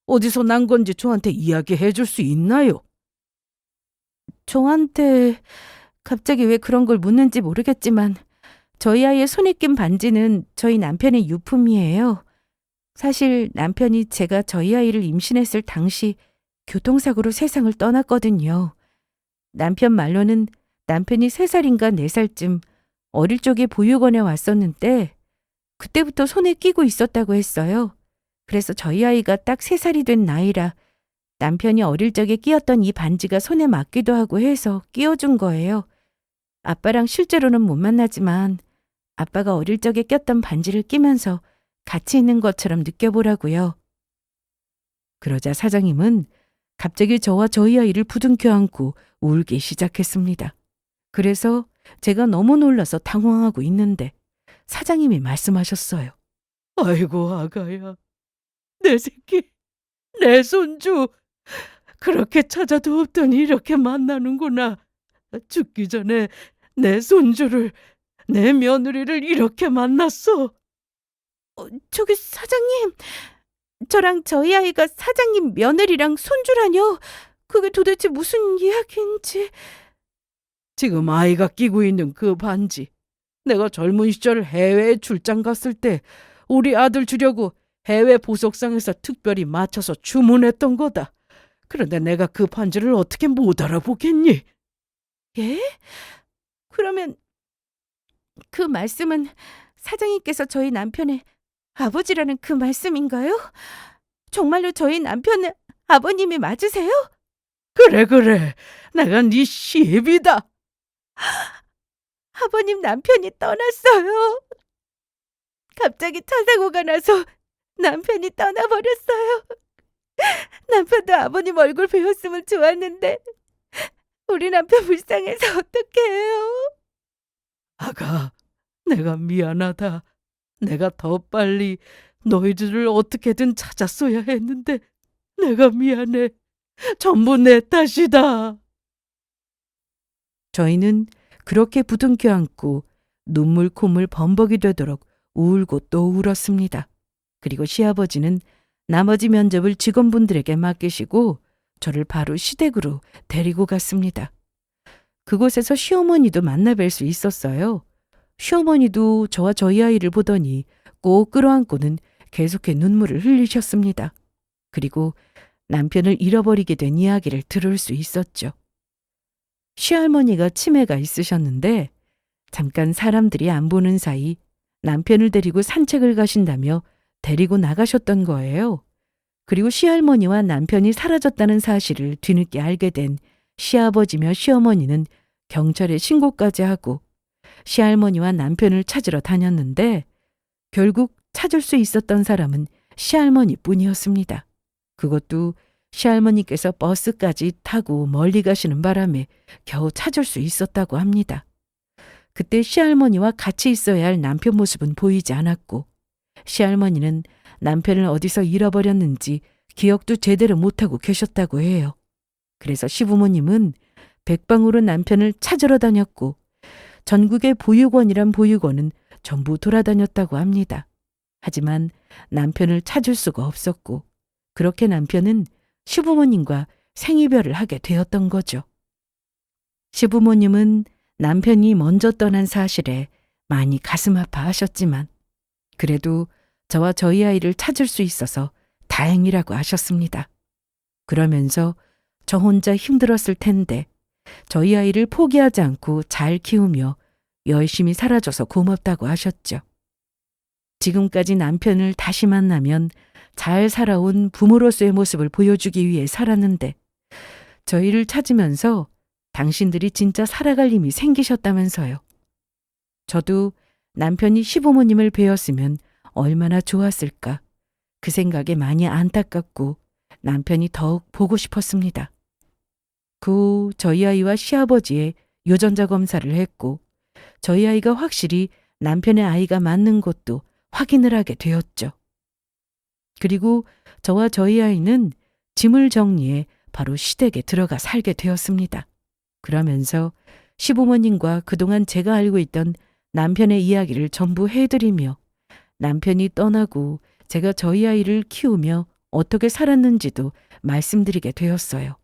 어디서 난 건지 저한테 이야기해 줄 수 있나요? 저한테 갑자기 왜 그런 걸 묻는지 모르겠지만 저희 아이의 손에 낀 반지는 저희 남편의 유품이에요. 사실 남편이 제가 저희 아이를 임신했을 당시 교통사고로 세상을 떠났거든요. 남편 말로는 남편이 3살인가 4살쯤 어릴 적에 보육원에 왔었는데 그때부터 손에 끼고 있었다고 했어요. 그래서 저희 아이가 딱 3살이 된 나이라 남편이 어릴 적에 끼었던 이 반지가 손에 맞기도 하고 해서 끼워준 거예요. 아빠랑 실제로는 못 만나지만 아빠가 어릴 적에 꼈던 반지를 끼면서 같이 있는 것처럼 느껴보라고요. 그러자 사장님은 갑자기 저와 저희 아이를 부둥켜 안고 울기 시작했습니다. 그래서 제가 너무 놀라서 당황하고 있는데 사장님이 말씀하셨어요. 아이고 아가야, 내 새끼, 내 손주. 그렇게 찾아도 없더니 이렇게 만나는구나. 죽기 전에 내 손주를, 내 며느리를 이렇게 만났어. 저기 사장님, 저랑 저희 아이가 사장님 며느리랑 손주라뇨? 그게 도대체 무슨 이야기인지. 지금 아이가 끼고 있는 그 반지, 내가 젊은 시절 해외에 출장 갔을 때 우리 아들 주려고 해외 보석상에서 특별히 맞춰서 주문했던 거다. 그런데 내가 그 반지를 어떻게 못 알아보겠니? 예? 그러면 그 말씀은 사장님께서 저희 남편의 아버지라는 그 말씀인가요? 정말로 저희 남편은 아버님이 맞으세요? 그래, 내가 네 시애비다. 아버님 남편이 떠났어요. 갑자기 차 사고가 나서 남편이 떠나버렸어요. 남편도 아버님 얼굴 배웠으면 좋았는데 우리 남편 불쌍해서 어떡해요? 아가, 내가 미안하다. 내가 더 빨리 너희들을 어떻게든 찾았어야 했는데 내가 미안해. 전부 내 탓이다. 저희는 그렇게 부둥켜 안고 눈물 콧물 범벅이 되도록 울고 또 울었습니다. 그리고 시아버지는 나머지 면접을 직원분들에게 맡기시고 저를 바로 시댁으로 데리고 갔습니다. 그곳에서 시어머니도 만나뵐 수 있었어요. 시어머니도 저와 저희 아이를 보더니 꼭 끌어안고는 계속해 눈물을 흘리셨습니다. 그리고 남편을 잃어버리게 된 이야기를 들을 수 있었죠. 시할머니가 치매가 있으셨는데 잠깐 사람들이 안 보는 사이 남편을 데리고 산책을 가신다며 데리고 나가셨던 거예요. 그리고 시할머니와 남편이 사라졌다는 사실을 뒤늦게 알게 된 시아버지며 시어머니는 경찰에 신고까지 하고 시할머니와 남편을 찾으러 다녔는데 결국 찾을 수 있었던 사람은 시할머니뿐이었습니다. 그것도 시할머니께서 버스까지 타고 멀리 가시는 바람에 겨우 찾을 수 있었다고 합니다. 그때 시할머니와 같이 있어야 할 남편 모습은 보이지 않았고 시할머니는 남편을 어디서 잃어버렸는지 기억도 제대로 못하고 계셨다고 해요. 그래서 시부모님은 백방으로 남편을 찾으러 다녔고 전국의 보육원이란 보육원은 전부 돌아다녔다고 합니다. 하지만 남편을 찾을 수가 없었고 그렇게 남편은 시부모님과 생이별을 하게 되었던 거죠. 시부모님은 남편이 먼저 떠난 사실에 많이 가슴 아파하셨지만 그래도 저와 저희 아이를 찾을 수 있어서 다행이라고 하셨습니다. 그러면서 저 혼자 힘들었을 텐데 저희 아이를 포기하지 않고 잘 키우며 열심히 살아줘서 고맙다고 하셨죠. 지금까지 남편을 다시 만나면 잘 살아온 부모로서의 모습을 보여주기 위해 살았는데 저희를 찾으면서 당신들이 진짜 살아갈 힘이 생기셨다면서요. 저도 남편이 시부모님을 뵈었으면 얼마나 좋았을까 그 생각에 많이 안타깝고 남편이 더욱 보고 싶었습니다. 그 후 저희 아이와 시아버지의 유전자 검사를 했고 저희 아이가 확실히 남편의 아이가 맞는 것도 확인을 하게 되었죠. 그리고 저와 저희 아이는 짐을 정리해 바로 시댁에 들어가 살게 되었습니다. 그러면서 시부모님과 그동안 제가 알고 있던 남편의 이야기를 전부 해드리며 남편이 떠나고 제가 저희 아이를 키우며 어떻게 살았는지도 말씀드리게 되었어요.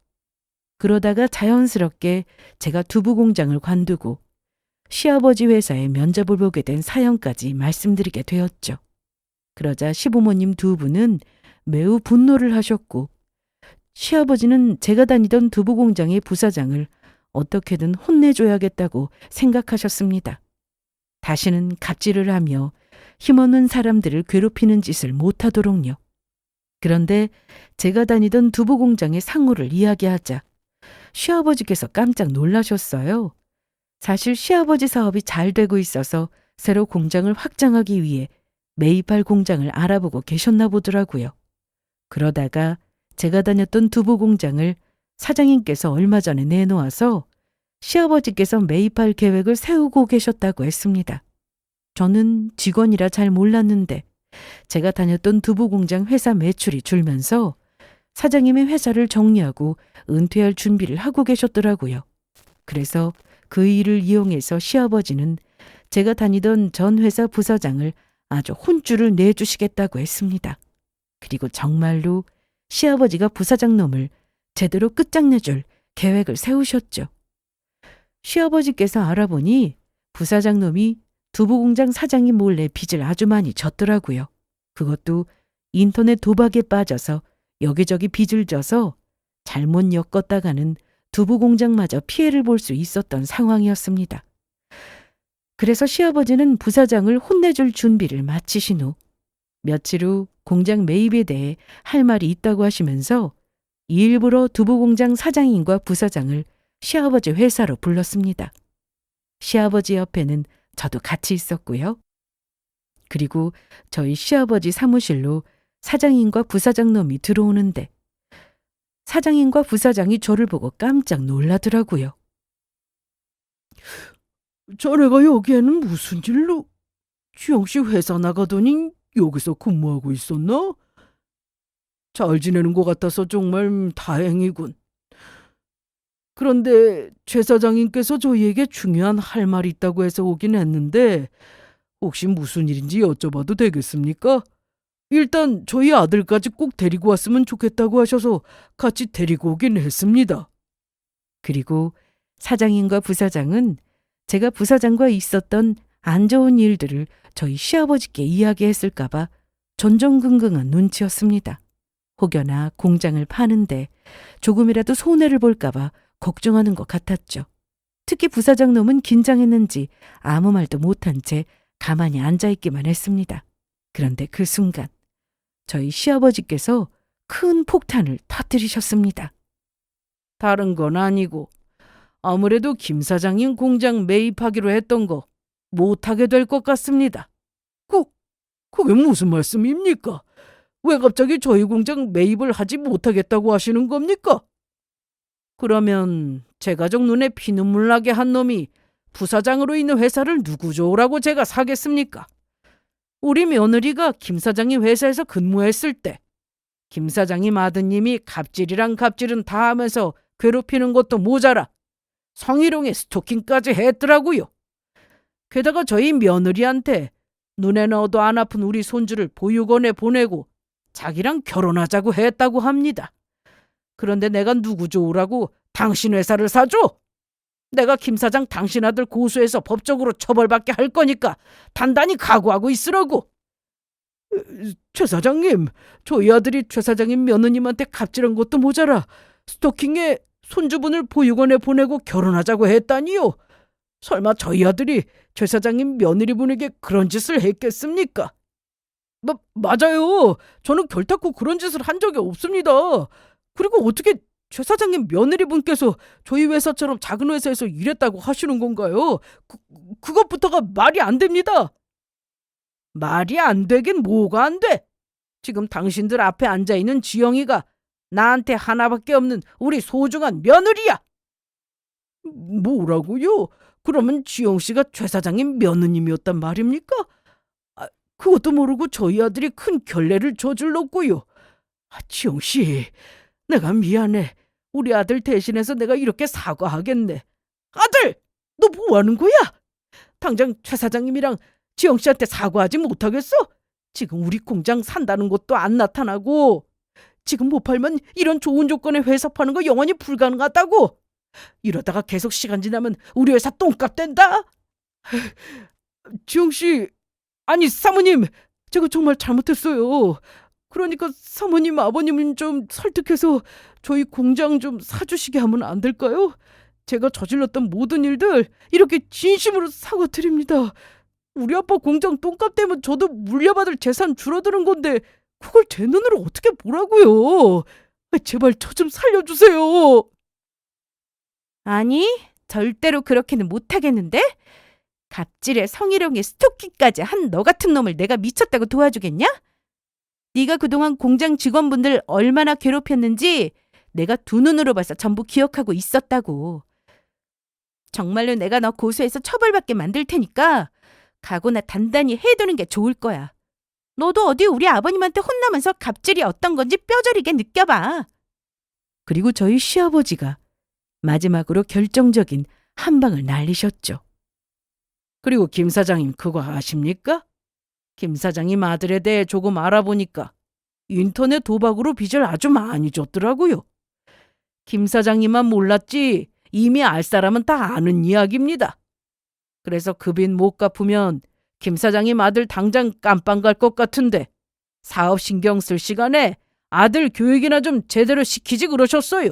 그러다가 자연스럽게 제가 두부 공장을 관두고 시아버지 회사에 면접을 보게 된 사연까지 말씀드리게 되었죠. 그러자 시부모님 두 분은 매우 분노를 하셨고 시아버지는 제가 다니던 두부 공장의 부사장을 어떻게든 혼내줘야겠다고 생각하셨습니다. 다시는 갑질을 하며 힘없는 사람들을 괴롭히는 짓을 못하도록요. 그런데 제가 다니던 두부 공장의 상호를 이야기하자 시아버지께서 깜짝 놀라셨어요. 사실 시아버지 사업이 잘 되고 있어서 새로 공장을 확장하기 위해 매입할 공장을 알아보고 계셨나 보더라고요. 그러다가 제가 다녔던 두부 공장을 사장님께서 얼마 전에 내놓아서 시아버지께서 매입할 계획을 세우고 계셨다고 했습니다. 저는 직원이라 잘 몰랐는데 제가 다녔던 두부 공장 회사 매출이 줄면서 사장님이 회사를 정리하고 은퇴할 준비를 하고 계셨더라고요. 그래서 그 일을 이용해서 시아버지는 제가 다니던 전 회사 부사장을 아주 혼쭐을 내주시겠다고 했습니다. 그리고 정말로 시아버지가 부사장 놈을 제대로 끝장내줄 계획을 세우셨죠. 시아버지께서 알아보니 부사장 놈이 두부공장 사장님 몰래 빚을 아주 많이 졌더라고요. 그것도 인터넷 도박에 빠져서 여기저기 빚을 져서 잘못 엮었다가는 두부공장마저 피해를 볼 수 있었던 상황이었습니다. 그래서 시아버지는 부사장을 혼내줄 준비를 마치신 후 며칠 후 공장 매입에 대해 할 말이 있다고 하시면서 일부러 두부공장 사장님과 부사장을 시아버지 회사로 불렀습니다. 시아버지 옆에는 저도 같이 있었고요. 그리고 저희 시아버지 사무실로 사장님과 부사장 놈이 들어오는데 사장님과 부사장이 저를 보고 깜짝 놀라더라고요. 자네가 여기에는 무슨 일로? 주영씨 회사 나가더니 여기서 근무하고 있었나? 잘 지내는 것 같아서 정말 다행이군. 그런데 최 사장님께서 저희에게 중요한 할 말이 있다고 해서 오긴 했는데 혹시 무슨 일인지 여쭤봐도 되겠습니까? 일단 저희 아들까지 꼭 데리고 왔으면 좋겠다고 하셔서 같이 데리고 오긴 했습니다. 그리고 사장님과 부사장은 제가 부사장과 있었던 안 좋은 일들을 저희 시아버지께 이야기했을까 봐 전전긍긍한 눈치였습니다. 혹여나 공장을 파는데 조금이라도 손해를 볼까 봐 걱정하는 것 같았죠. 특히 부사장 놈은 긴장했는지 아무 말도 못한 채 가만히 앉아있기만 했습니다. 그런데 그 순간 저희 시아버지께서 큰 폭탄을 터뜨리셨습니다. 다른 건 아니고 아무래도 김 사장님 공장 매입하기로 했던 거 못하게 될 것 같습니다. 그게 무슨 말씀입니까? 왜 갑자기 저희 공장 매입을 하지 못하겠다고 하시는 겁니까? 그러면 제 가족 눈에 피눈물 나게 한 놈이 부사장으로 있는 회사를 누구 좋으라고 제가 사겠습니까? 우리 며느리가 김 사장님 회사에서 근무했을 때 김 사장님 아드님이 갑질이랑 갑질은 다 하면서 괴롭히는 것도 모자라 성희롱에 스토킹까지 했더라고요. 게다가 저희 며느리한테 눈에 넣어도 안 아픈 우리 손주를 보육원에 보내고 자기랑 결혼하자고 했다고 합니다. 그런데 내가 누구 좋으라고 당신 회사를 사줘? 내가 김 사장 당신 아들 고소해서 법적으로 처벌받게 할 거니까 단단히 각오하고 있으라고. 최 사장님, 저희 아들이 최 사장님 며느님한테 갑질한 것도 모자라 스토킹에 손주분을 보육원에 보내고 결혼하자고 했다니요. 설마 저희 아들이 최 사장님 며느리분에게 그런 짓을 했겠습니까? 맞아요. 저는 결단코 그런 짓을 한 적이 없습니다. 그리고 어떻게 최 사장님 며느리분께서 저희 회사처럼 작은 회사에서 일했다고 하시는 건가요? 그것부터가 말이 안 됩니다. 말이 안 되긴 뭐가 안 돼? 지금 당신들 앞에 앉아있는 지영이가 나한테 하나밖에 없는 우리 소중한 며느리야. 뭐라고요? 그러면 지영씨가 최 사장님 며느님이었단 말입니까? 그것도 모르고 저희 아들이 큰 결례를 저질렀고요. 지영씨, 내가 미안해. 우리 아들 대신해서 내가 이렇게 사과하겠네. 아들! 너 뭐하는 거야? 당장 최 사장님이랑 지영씨한테 사과하지 못하겠어? 지금 우리 공장 산다는 것도 안 나타나고 지금 못 팔면 이런 좋은 조건의 회사 파는 거 영원히 불가능하다고. 이러다가 계속 시간 지나면 우리 회사 똥값 된다. 지영씨, 아니 사모님, 제가 정말 잘못했어요. 그러니까 사모님 아버님은 좀 설득해서 저희 공장 좀 사주시게 하면 안 될까요? 제가 저질렀던 모든 일들 이렇게 진심으로 사과드립니다. 우리 아빠 공장 똥값 때문에 저도 물려받을 재산 줄어드는 건데 그걸 제 눈으로 어떻게 보라고요? 제발 저 좀 살려주세요. 아니, 절대로 그렇게는 못하겠는데? 갑질에 성희롱에 스토킹까지 한 너 같은 놈을 내가 미쳤다고 도와주겠냐? 네가 그동안 공장 직원분들 얼마나 괴롭혔는지 내가 두 눈으로 봐서 전부 기억하고 있었다고. 정말로 내가 너 고소해서 처벌받게 만들 테니까 각오나 단단히 해두는 게 좋을 거야. 너도 어디 우리 아버님한테 혼나면서 갑질이 어떤 건지 뼈저리게 느껴봐. 그리고 저희 시아버지가 마지막으로 결정적인 한 방을 날리셨죠. 그리고 김 사장님 그거 아십니까? 김 사장님 아들에 대해 조금 알아보니까 인터넷 도박으로 빚을 아주 많이 줬더라고요. 김 사장님만 몰랐지 이미 알 사람은 다 아는 이야기입니다. 그래서 그 빚 못 갚으면 김 사장님 아들 당장 깜빵 갈 것 같은데 사업 신경 쓸 시간에 아들 교육이나 좀 제대로 시키지 그러셨어요.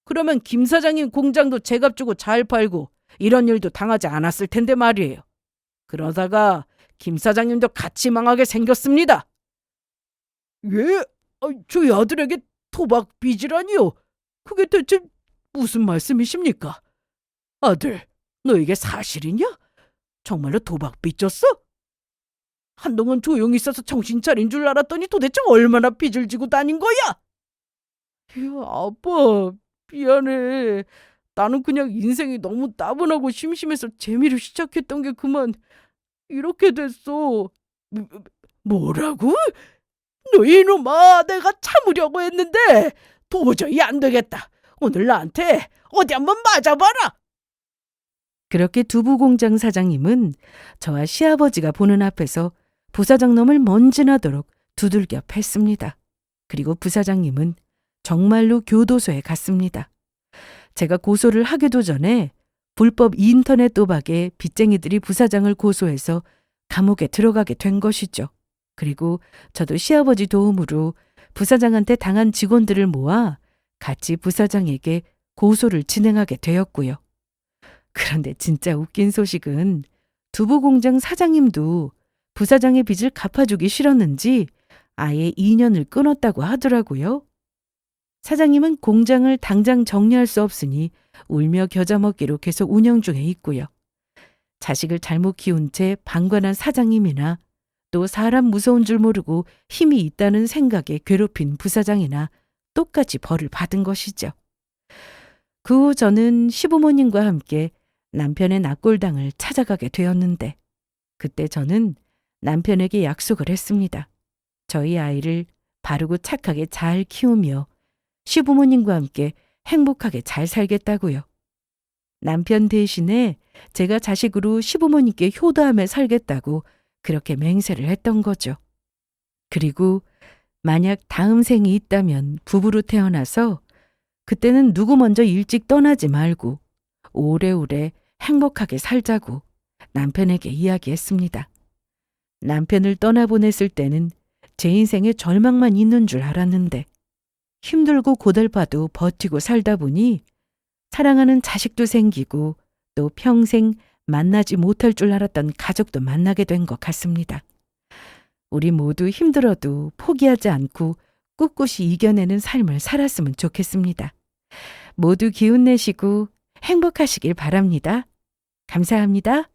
그러면 김 사장님 공장도 제값 주고 잘 팔고 이런 일도 당하지 않았을 텐데 말이에요. 그러다가 김 사장님도 같이 망하게 생겼습니다. 예? 저희 아들에게 도박 빚이라니요? 그게 대체 무슨 말씀이십니까? 아들, 너 이게 사실이냐? 정말로 도박 빚졌어? 한동안 조용히 있어서 정신 차린 줄 알았더니 도대체 얼마나 빚을 지고 다닌 거야? 아빠, 미안해. 나는 그냥 인생이 너무 따분하고 심심해서 재미로 시작했던 게 그만 이렇게 됐어. 뭐라고? 너 이놈아, 내가 참으려고 했는데 도저히 안 되겠다. 오늘 나한테 어디 한번 맞아봐라. 그렇게 두부공장 사장님은 저와 시아버지가 보는 앞에서 부사장 놈을 먼지나도록 두들겨 팼습니다. 그리고 부사장님은 정말로 교도소에 갔습니다. 제가 고소를 하기도 전에 불법 인터넷 도박에 빚쟁이들이 부사장을 고소해서 감옥에 들어가게 된 것이죠. 그리고 저도 시아버지 도움으로 부사장한테 당한 직원들을 모아 같이 부사장에게 고소를 진행하게 되었고요. 그런데 진짜 웃긴 소식은 두부공장 사장님도 부사장의 빚을 갚아주기 싫었는지 아예 인연을 끊었다고 하더라고요. 사장님은 공장을 당장 정리할 수 없으니 울며 겨자 먹기로 계속 운영 중에 있고요. 자식을 잘못 키운 채 방관한 사장님이나 또 사람 무서운 줄 모르고 힘이 있다는 생각에 괴롭힌 부사장이나 똑같이 벌을 받은 것이죠. 그 후 저는 시부모님과 함께 남편의 납골당을 찾아가게 되었는데 그때 저는 남편에게 약속을 했습니다. 저희 아이를 바르고 착하게 잘 키우며 시부모님과 함께 행복하게 잘 살겠다고요. 남편 대신에 제가 자식으로 시부모님께 효도하며 살겠다고 그렇게 맹세를 했던 거죠. 그리고 만약 다음 생이 있다면 부부로 태어나서 그때는 누구 먼저 일찍 떠나지 말고 오래오래 행복하게 살자고 남편에게 이야기했습니다. 남편을 떠나보냈을 때는 제 인생에 절망만 있는 줄 알았는데 힘들고 고달파도 버티고 살다 보니 사랑하는 자식도 생기고 또 평생 만나지 못할 줄 알았던 가족도 만나게 된 것 같습니다. 우리 모두 힘들어도 포기하지 않고 꿋꿋이 이겨내는 삶을 살았으면 좋겠습니다. 모두 기운 내시고 행복하시길 바랍니다. 감사합니다.